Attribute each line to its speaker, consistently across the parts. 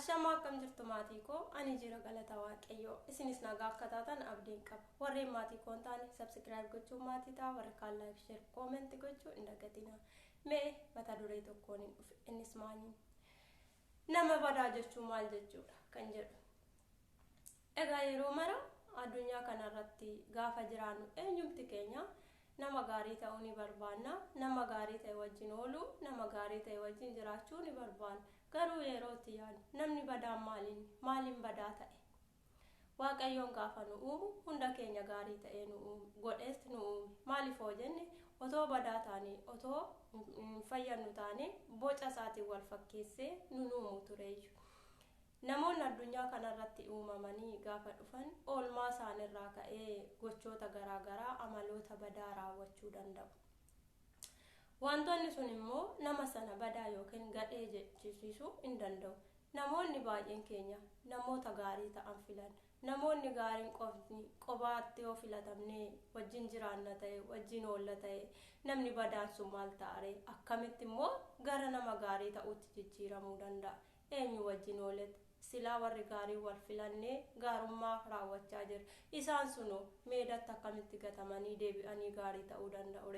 Speaker 1: Ashama akkam jirtu maatii koo ani jira galata waaqayyoo isinis nagaa akka taatan abdiin qaba warreen maatii koon taane subscribe gochuu maatii taa warra kaan like share comment gochuu hin dagatina mee mata duree tokkoon hin dhufe innis maaliin nama badaa jechuu maal jechuudha kan jedhu egaa yeroo mara addunyaa kanarratti gaafa jiraannu eenyumti keenya nama gaarii ta'uu ni barbaanna nama gaarii ta'e wajjin oolu nama gaarii ta'e wajjin jiraachuu ni barbaanna garuu yerootti yaadu namni badaa maaliin badaa ta'e waaqayyoon gaafa nu uumu hunda keenya gaarii ta'e nu uumu godhees nu uumu maaliif hoo jenne otoo badaa taane otoo fayyadnu taane boca isaatiin wal fakkeessee nu uumu tureeyyu namoonni addunyaa kanarratti uumamanii gaafa dhufan oolmaa isaanirraa ka'ee gochoota garaagaraa amaloota badaa raawwachuu danda'u. Wantoonni sun immoo nama sana badaa yookiin gadhee jechisiisuu hin danda'u. Namoonni baay'een keenya namoota gaarii ta'an filan. Namoonni gaariin qobaatti yoo filatamne wajjin jiraanna ta'e wajjin oolla ta'e namni badaan sun maal ta'are akkamitti immoo gara nama gaarii ta'utti jijjiiramuu danda'a. Eenyu wajjin oollete silaa warri gaarii wal filannee gaarummaa raawwachaa jira. Isaan sunoo meedatti akkamitti gatamanii deebi'anii gaarii ta'uu danda'u.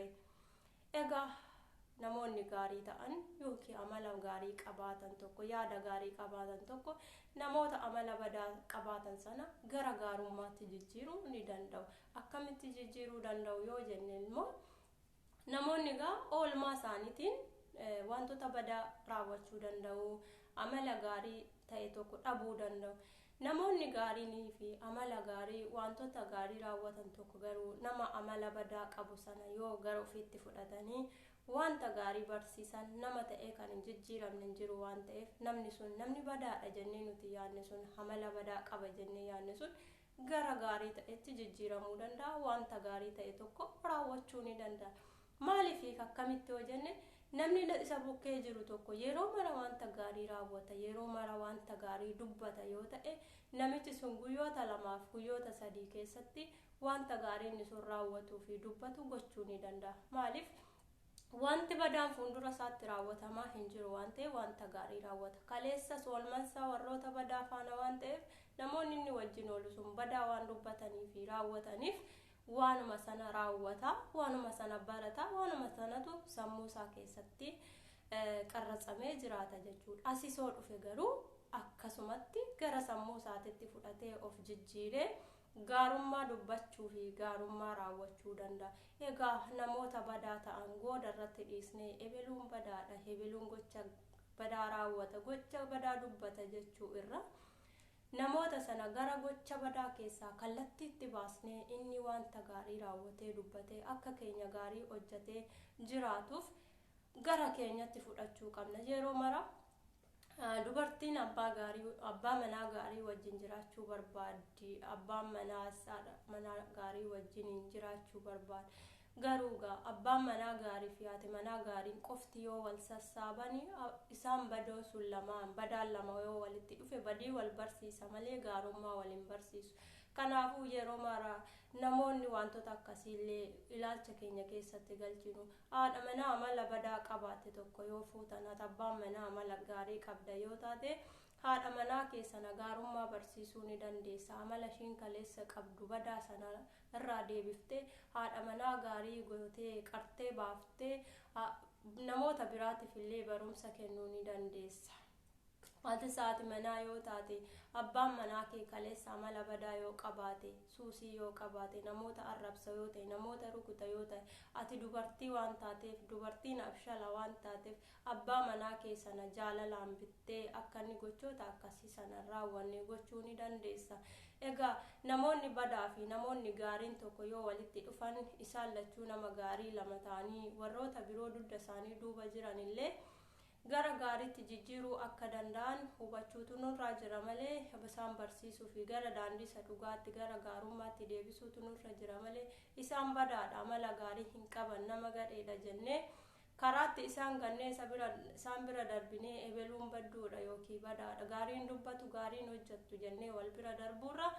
Speaker 1: Egaa namoonni gaarii ta'an yookiin amala gaarii qabaatan tokko yaada gaarii qabaatan tokko namoota amala badaa qabaatan sana gara gaarummaatti jijjiiruu ni danda'u. Akkamitti jijjiiruu danda'u yoo jenne immoo namoonni gaa oolmaa isaaniitiin wantoota badaa raawwachuu danda'u. Amala gaarii ta'e tokko dhabuu danda'u. Namoonni gaariinii fi amala gaarii wantoota gaarii raawwatan tokko garuu nama amala badaa qabu sana yoo gara ofiitti fudhatanii wanta gaarii barsiisan nama ta'ee kan hin jijjiiramne hin jiru waan ta'eef namni badaadha jennee nuti yaadne sun amala badaa qaba jennee yaadne sun gara gaarii ta'etti jijjiiramuu danda'a. Wanta gaarii ta'e tokko raawwachuu ni danda'a. Maaliif akkamitti yoo jenne namni isa bukkee jiru tokko yeroo mara wanta gaarii raawwata yeroo mara wanta gaarii dubbata yoo ta'e namichi sun guyyoota 2 fi guyyoota 3 keessatti wanta gaarii inni sun raawwatuu fi dubbatu gochuu ni danda'a. Maaliif wanti badaan fuuldura isaatti raawwatamaa hin jiru waan ta'eef wanta gaarii raawwata. Kaleessa soolmansaa warroota badaa faana waan ta'eef namoonni inni wajjin oolu sun badaa waan dubbatanii fi raawwataniif waanuma sana raawwata waanuma sana barata waanuma sanatu sammuu isaa keessatti qarratsamee jiraata jechuudha. Asisoo dhufe garuu akkasumatti gara sammuu isaatitti fudhatee of jijjiiree gaarummaa dubbachuu fi gaarummaa raawwachuu danda'a. Egaa namoota badaa ta'an gooda irratti dhiisnee ebeluun badaadha ebeluun gocha badaa raawwata gocha badaa dubbata jechuu irra namoota sana gara gocha badaa keessaa kallattiitti baasnee inni wanta gaarii raawwatee dubbatee akka keenya gaarii hojjetee jiraatuuf gara keenyatti fudhachuu qabna. Yeroo mara dubartiin abbaa manaa gaarii wajjin jiraachuu barbaaddi. Abbaan manaa gaarii wajjin jiraachuu barbaada. Garuu abbaan manaa gaarii fi haati manaa gaariin qofti yoo wal sassaabanii isaan badoo sun badaan lama yoo walitti dhufe badii wal barsiisa malee gaarummaa waliin barsiisu. Kanaafuu yeroo mara namoonni wantoota akkasiillee ilaalcha keenya keessatti galchinu haadha manaa amala badaa qabaatte tokko yoo fuutan abbaan manaa amala gaarii qabda yoo taate haadha manaa keessana gaarummaa barsiisuu ni dandeessa. Amala ishiin kaleessa qabdu badaa sana irraa deebiftee haadha manaa gaarii gootee qartee baaftee namoota biraatiif illee barumsa kennuu ni dandeessa. Haati haati manaa yoo taate abbaan manaa kee kaleessa amala badaa yoo qabaate suusii yoo qabaate namoota arrabsa yoo ta'e namoota rukuta yoo ta'e ati dubartii waan taateef dubartiin abshala waan taateef abbaa manaa kee sana jaalalaan bittee akka inni gochoota akkasii sana raawwanne gochuu ni dandeessa. Egaa namoonni badaa fi namoonni gaariin tokko yoo walitti dhufan isaan lachuu nama gaarii lama ta'anii warroota biroo dugda isaanii duuba jiran illee gara gaariitti jijjiiruu akka danda'an hubachuutu nurraa jira malee isaan barsiisuu fi gara daandii isa dhugaatti gara gaarummaatti deebisuutu nurra jira malee isaan badaadha amala gaarii hin qaban nama gadheedha jennee karaatti isaan gannee isaan bira darbinee ebeluun badduudha yookiin badaadha gaariin dubbatu gaariin hojjettu jennee wal bira darbuurra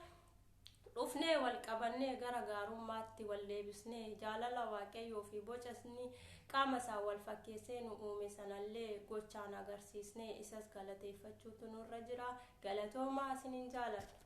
Speaker 1: dhufnee wal qabannee gara gaarummaatti wal deebisnee jaalala waaqayyoo fi boca inni qaama isaa wal fakkeessee nu uume sanallee gochaan agarsiisnee isas galateeffachuutu nurra jira. Galatoomaa isiniin jaaladha.